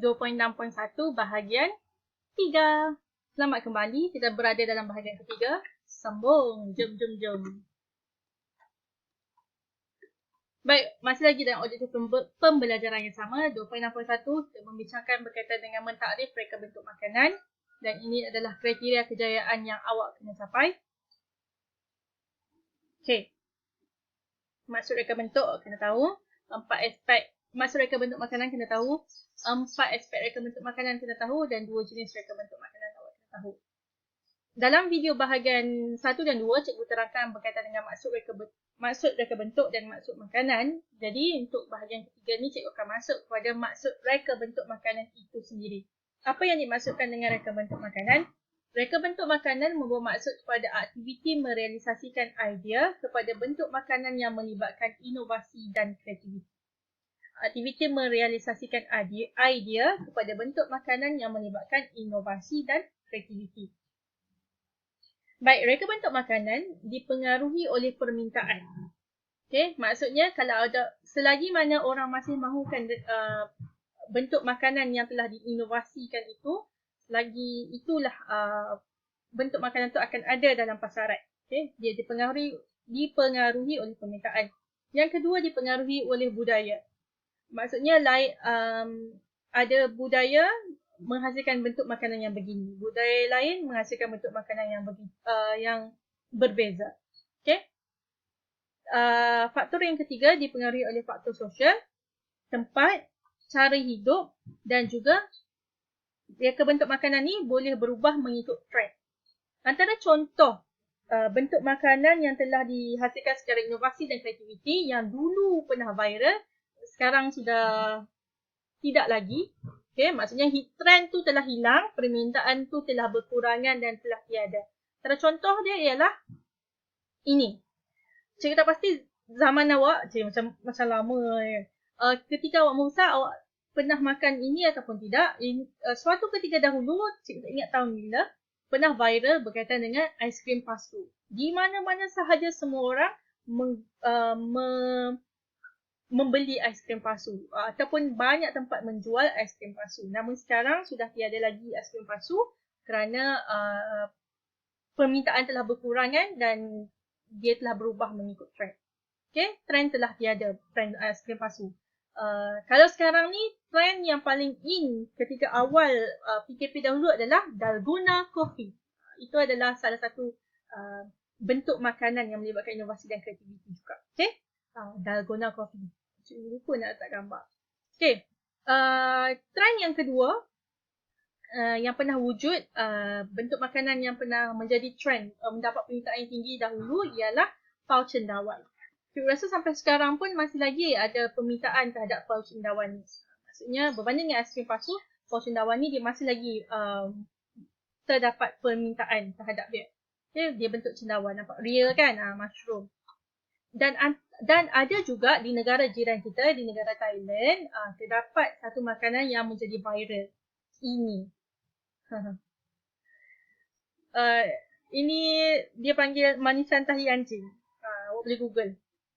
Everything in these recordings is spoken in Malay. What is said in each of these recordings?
2.6.1 bahagian 3. Selamat kembali, kita berada dalam bahagian ketiga. Sambung, jom. Baik, masih lagi dalam objektif pembelajaran yang sama. 2.6.1 kita membincangkan berkaitan dengan mentakrif reka bentuk makanan. Dan ini adalah kriteria kejayaan yang awak kena capai. Okey. Maksud reka bentuk kena tahu. 4 aspek maksud reka bentuk makanan kena tahu. 4 aspek reka bentuk makanan kena tahu. Dan 2 jenis reka bentuk makanan awak kena tahu. Dalam video bahagian 1 dan 2, cikgu terangkan berkaitan dengan maksud reka bentuk dan maksud makanan. Jadi untuk bahagian ketiga ni, cikgu akan masuk kepada maksud reka bentuk makanan itu sendiri. Apa yang dimaksudkan dengan reka bentuk makanan? Reka bentuk makanan membawa maksud kepada aktiviti merealisasikan idea kepada bentuk makanan yang melibatkan inovasi dan kreativiti. Aktiviti merealisasikan idea kepada bentuk makanan yang melibatkan inovasi dan kreativiti. Baik, reka bentuk makanan dipengaruhi oleh permintaan. Okey, maksudnya kalau ada selagi mana orang masih mahukan bentuk makanan yang telah diinovasikan itu, selagi itulah bentuk makanan itu akan ada dalam pasaran. Okey, dia dipengaruhi oleh permintaan. Yang kedua, dipengaruhi oleh budaya. Maksudnya ada budaya menghasilkan bentuk makanan yang begini. Budaya lain menghasilkan bentuk makanan yang berbeza. Okey. Faktor yang ketiga dipengaruhi oleh faktor sosial, tempat, cara hidup dan juga reka bentuk makanan ni boleh berubah mengikut trend. Antara contoh bentuk makanan yang telah dihasilkan secara inovasi dan kreativiti yang dulu pernah viral, sekarang sudah tidak lagi. Okay, maksudnya trend tu telah hilang, permintaan tu telah berkurangan dan telah tiada. Antara contoh dia ialah ini. Cikgu tak pasti zaman awak, macam lama ya. Ketika awak membesar, awak pernah makan ini ataupun tidak. Suatu ketika dahulu, cikgu tak ingat tahun bila, pernah viral berkaitan dengan aiskrim palsu. Di mana-mana sahaja semua orang membeli aiskrim palsu. Ataupun banyak tempat menjual aiskrim palsu. Namun sekarang sudah tiada lagi aiskrim palsu kerana permintaan telah berkurangan dan dia telah berubah mengikut trend. Okay, trend telah tiada, trend aiskrim palsu. Kalau sekarang ni, trend yang paling in ketika awal PKP dahulu adalah Dalgona Coffee. Itu adalah salah satu bentuk makanan yang melibatkan inovasi dan kreativiti juga. Okay, Dalgona Coffee. Lupa nak letak gambar. Okay, trend yang kedua yang pernah wujud, bentuk makanan yang pernah menjadi trend, mendapat permintaan yang tinggi dahulu ialah pau cendawan. Saya rasa sampai sekarang pun masih lagi ada permintaan terhadap pau cendawan ni. Maksudnya berbanding dengan aiskrim palsu, pau cendawan ni dia masih lagi terdapat permintaan terhadap dia. Okay, dia bentuk cendawan, nampak real kan, mushroom. Dan ada juga di negara jiran kita, di negara Thailand, terdapat satu makanan yang menjadi viral. Ini. Ini dia panggil manisan tahi anjing. Awak boleh Google.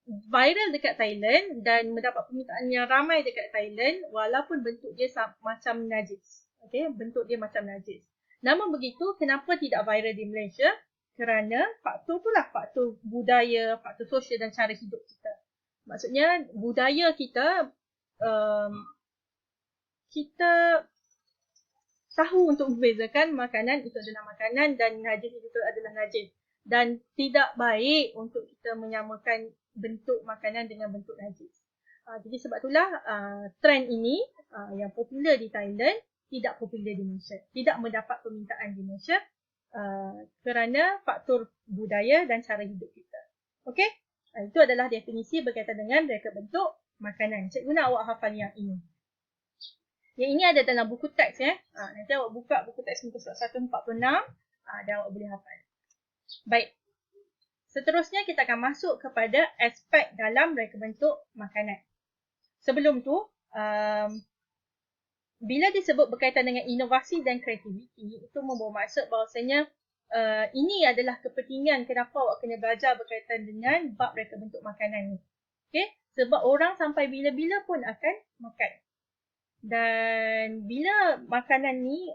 Viral dekat Thailand dan mendapat permintaan yang ramai dekat Thailand walaupun bentuk dia macam najis. Okey, bentuk dia macam najis. Namun begitu, kenapa tidak viral di Malaysia? Kerana faktor itulah faktor budaya, faktor sosial dan cara hidup kita. Maksudnya budaya kita kita tahu untuk membezakan makanan itu adalah makanan dan najis itu adalah najis. Dan tidak baik untuk kita menyamakan bentuk makanan dengan bentuk najis. Jadi sebab itulah trend ini yang popular di Thailand tidak popular di Malaysia. Tidak mendapat permintaan di Malaysia kerana faktor budaya dan cara hidup kita. Okey? Itu adalah definisi berkaitan dengan reka bentuk makanan. Cikgu nak awak hafal yang ini. Yang ini ada dalam buku teks ya. Nanti awak buka buku teks muka surat 146 dan awak boleh hafal. Baik. Seterusnya kita akan masuk kepada aspek dalam reka bentuk makanan. Sebelum tu, bila disebut berkaitan dengan inovasi dan kreativiti, itu membawa maksud bahawasanya ini adalah kepentingan kenapa awak kena belajar berkaitan dengan bab reka bentuk makanan ni. Okay? Sebab orang sampai bila-bila pun akan makan. Dan bila makanan ni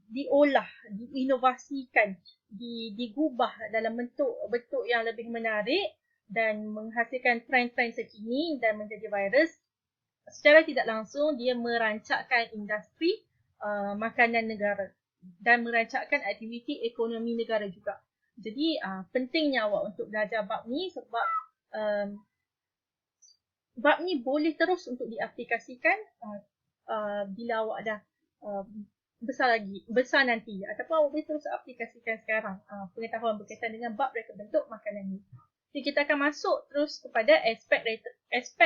diolah, diinovasikan, digubah dalam bentuk yang lebih menarik dan menghasilkan trend-trend terkini dan menjadi virus, secara tidak langsung dia merancakkan industri makanan negara dan merancakkan aktiviti ekonomi negara juga. Jadi pentingnya awak untuk belajar bab ni sebab bab ni boleh terus untuk diaplikasikan bila awak dah besar nanti, ataupun awak boleh terus aplikasikan sekarang pengetahuan berkaitan dengan bab reka bentuk makanan ni. Jadi kita akan masuk terus kepada aspek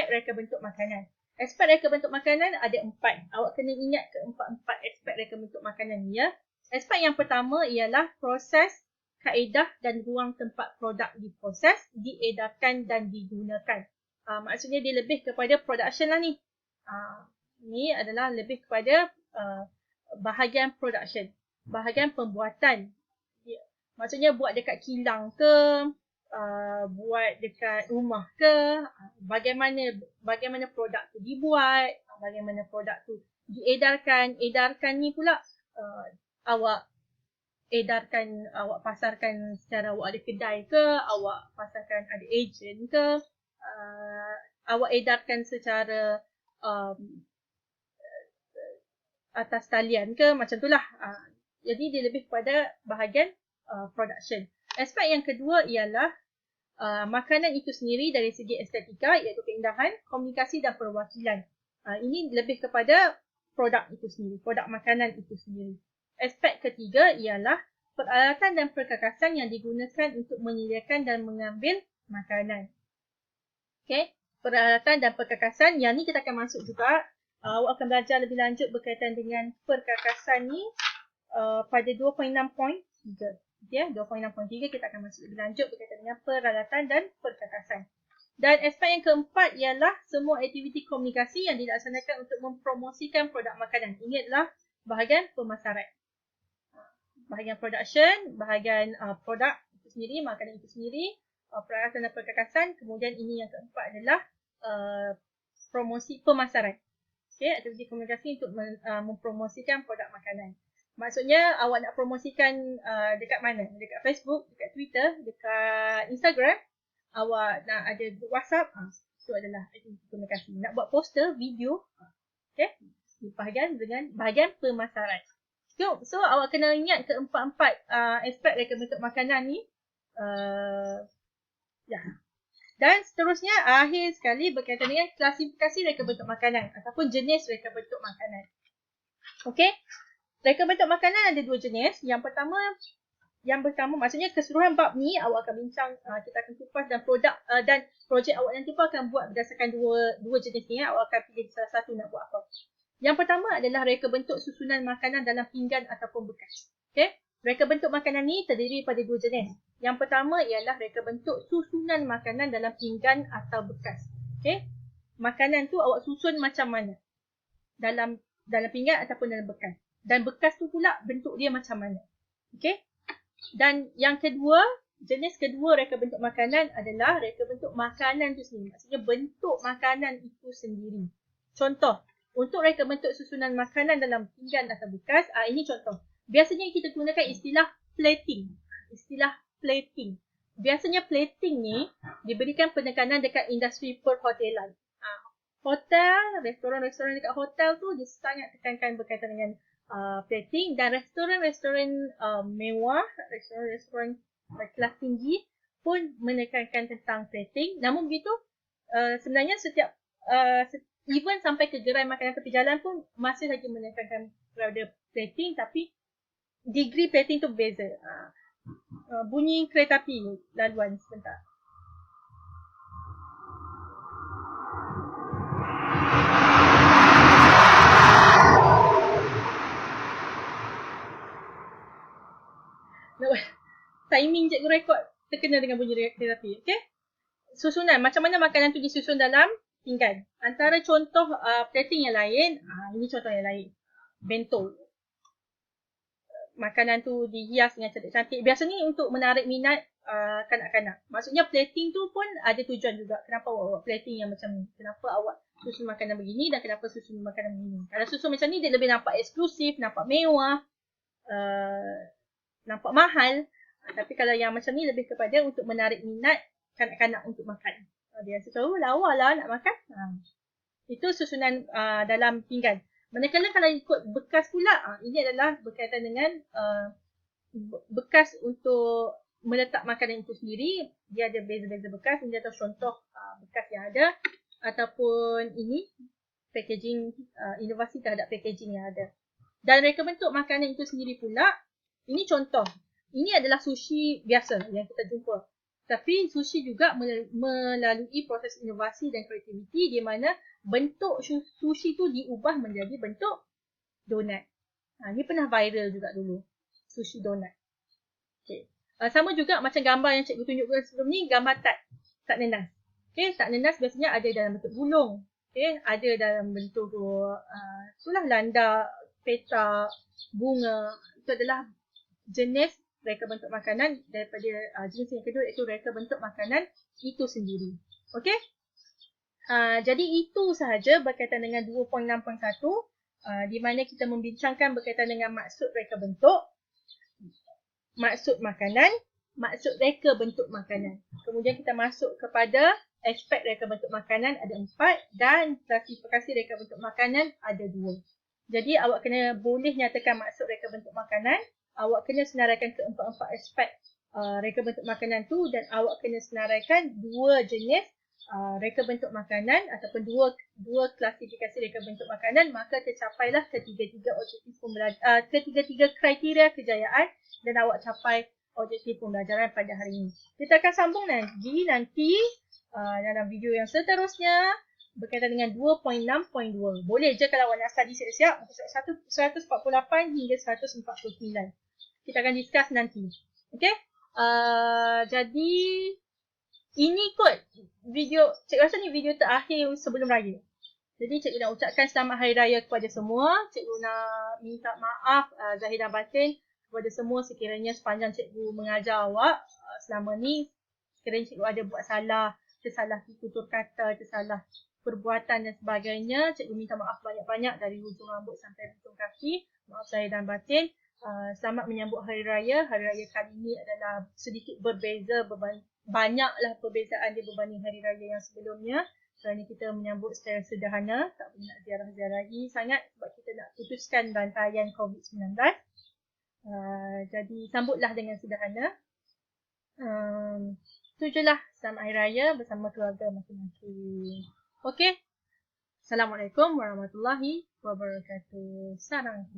reka bentuk makanan. Aspek reka bentuk makanan ada 4. Awak kena ingat keempat-empat aspek reka bentuk makanan ni ya. Aspek yang pertama ialah proses, kaedah dan ruang tempat produk diproses, diedarkan dan digunakan. Maksudnya dia lebih kepada production lah ni. Ni adalah lebih kepada bahagian production, bahagian pembuatan. Maksudnya buat dekat kilang ke, buat dekat rumah ke, bagaimana produk tu dibuat, bagaimana produk tu diedarkan. Edarkan ni pula awak edarkan, awak pasarkan secara awak ada kedai ke, awak pasarkan ada ejen ke, awak edarkan secara atas talian ke, macam itulah. Jadi dia lebih kepada bahagian production. Aspek yang kedua ialah makanan itu sendiri dari segi estetika, iaitu keindahan, komunikasi dan perwakilan. Ini lebih kepada produk itu sendiri, produk makanan itu sendiri. Aspek ketiga ialah peralatan dan perkakasan yang digunakan untuk menyediakan dan mengambil makanan. Okay? Peralatan dan perkakasan, yang ni kita akan masuk juga. Awak akan belajar lebih lanjut berkaitan dengan perkakasan ni pada 2.6.3. Okay, 2.6.3 kita akan masuk lebih lanjut berkaitan dengan peralatan dan perkakasan. Dan aspek yang keempat ialah semua aktiviti komunikasi yang dilaksanakan untuk mempromosikan produk makanan. Ini adalah bahagian pemasaran. Bahagian production, bahagian produk itu sendiri, makanan itu sendiri, peralatan dan perkakasan. Kemudian ini yang keempat adalah promosi pemasaran. Okay, aktiviti komunikasi untuk mempromosikan produk makanan. Maksudnya awak nak promosikan dekat mana? Dekat Facebook, dekat Twitter, dekat Instagram. Awak nak ada WhatsApp, itu adalah aktiviti komunikasi. Nak buat poster, video, okay, bahagian dengan bahagian pemasaran. So awak kena ingat keempat-empat aspek reka bentuk makanan ni. Dan seterusnya, akhir sekali berkaitan dengan klasifikasi reka bentuk makanan ataupun jenis reka bentuk makanan. Okey, reka bentuk makanan ada 2 jenis. Yang pertama maksudnya keseluruhan bab ni awak akan bincang, kita akan kupas dan dan projek awak nanti pun akan buat berdasarkan dua jenis ni. Awak akan pilih salah satu nak buat apa. Yang pertama adalah reka bentuk susunan makanan dalam pinggan ataupun bekas. Okey, reka bentuk makanan ni terdiri pada 2 jenis. Yang pertama ialah reka bentuk susunan makanan dalam pinggan atau bekas. Okey, makanan tu awak susun macam mana? Dalam pinggan ataupun dalam bekas. Dan bekas tu pula bentuk dia macam mana. Okey? Dan yang kedua, jenis kedua reka bentuk makanan adalah reka bentuk makanan tu sendiri. Maksudnya bentuk makanan itu sendiri. Contoh, untuk reka bentuk susunan makanan dalam pinggan atau bekas, ini contoh. Biasanya kita gunakan istilah plating. Biasanya plating ni diberikan penekanan dekat industri perhotelan. Hotel, restoran-restoran dekat hotel tu dia sangat tekankan berkaitan dengan plating, dan restoran-restoran mewah, restoran-restoran kelas tinggi pun menekankan tentang plating. Namun begitu, sebenarnya setiap even sampai ke gerai makanan tepi jalan pun masih lagi menekankan pada plating, tapi degree plating tu berbeza. Bunyi kereta api laluan sebentar. Timing cikgu rekod terkena dengan bunyi kereta api. Okay? Susunan, macam mana makanan tu disusun dalam pinggan. Antara contoh plating yang lain, ini contoh yang lain. Bento. makanan tu dihias dengan cantik-cantik. Biasanya untuk menarik minat kanak-kanak. Maksudnya plating tu pun ada tujuan juga. Kenapa awak buat plating yang macam ni? Kenapa awak susun makanan begini dan kenapa susun makanan begini? Kalau susun macam ni dia lebih nampak eksklusif, nampak mewah, nampak mahal. Tapi kalau yang macam ni lebih kepada untuk menarik minat kanak-kanak untuk makan. Dia rasa tahu lawa lah nak makan. Itu susunan dalam pinggan. Manakala kalau ikut bekas pula, ini adalah berkaitan dengan bekas untuk meletak makanan itu sendiri. Dia ada beza-beza bekas. Ini adalah contoh bekas yang ada. Ataupun ini packaging, inovasi terhadap packaging yang ada. Dan reka bentuk makanan itu sendiri pula, ini contoh. Ini adalah sushi biasa yang kita jumpa. Tapi sushi juga melalui proses inovasi dan kreativiti di mana bentuk sushi tu diubah menjadi bentuk donat. Ini pernah viral juga dulu. Sushi donat. Okay. Sama juga macam gambar yang cikgu tunjukkan sebelum ni, gambar tak nenas. Okay. Tak nenas biasanya ada dalam bentuk bulung. Okay. Ada dalam bentuk itulah landak, petak, bunga. Itu adalah jenis reka bentuk makanan daripada jenis yang kedua, iaitu reka bentuk makanan itu sendiri. Okey? Jadi itu sahaja berkaitan dengan 2.6.1 di mana kita membincangkan berkaitan dengan maksud reka bentuk, maksud makanan, maksud reka bentuk makanan. Kemudian kita masuk kepada aspek reka bentuk makanan ada 4 dan klasifikasi reka bentuk makanan ada 2. Jadi awak kena boleh nyatakan maksud reka bentuk makanan, awak kena senaraikan keempat-empat aspek reka bentuk makanan tu dan awak kena senaraikan 2 jenis reka bentuk makanan ataupun dua klasifikasi reka bentuk makanan, maka tercapailah ketiga-tiga objektif pembelajaran, ketiga-tiga kriteria kejayaan dan awak capai objektif pembelajaran pada hari ini. Kita akan sambung nanti dalam video yang seterusnya berkaitan dengan 2.6.2. Boleh je kalau awak nak study siap-siap muka surat 148 hingga 149. Kita akan discuss nanti. Okey? Jadi ini kot video, cikgu rasa ni video terakhir sebelum raya. Jadi cikgu nak ucapkan selamat hari raya kepada semua. Cikgu nak minta maaf zahir dan batin kepada semua sekiranya sepanjang cikgu mengajar awak selama ni, sekiranya cikgu ada buat salah, tersalah tutur kata, tersalah perbuatan dan sebagainya. Cikgu minta maaf banyak-banyak dari hujung rambut sampai hujung kaki. Maaf zahir dan batin. Selamat menyambut hari raya. Hari raya kali ini adalah sedikit berbeza, banyaklah perbezaan dia berbanding hari raya yang sebelumnya. Kerana kita menyambut secara sederhana, tak boleh nak ziarah-ziarahi sangat sebab kita nak putuskan rantaian COVID-19. Jadi sambutlah dengan sederhana. Itu je lah, selamat hari raya bersama keluarga masing-masing. Okey. Assalamualaikum warahmatullahi wabarakatuh. Sarang.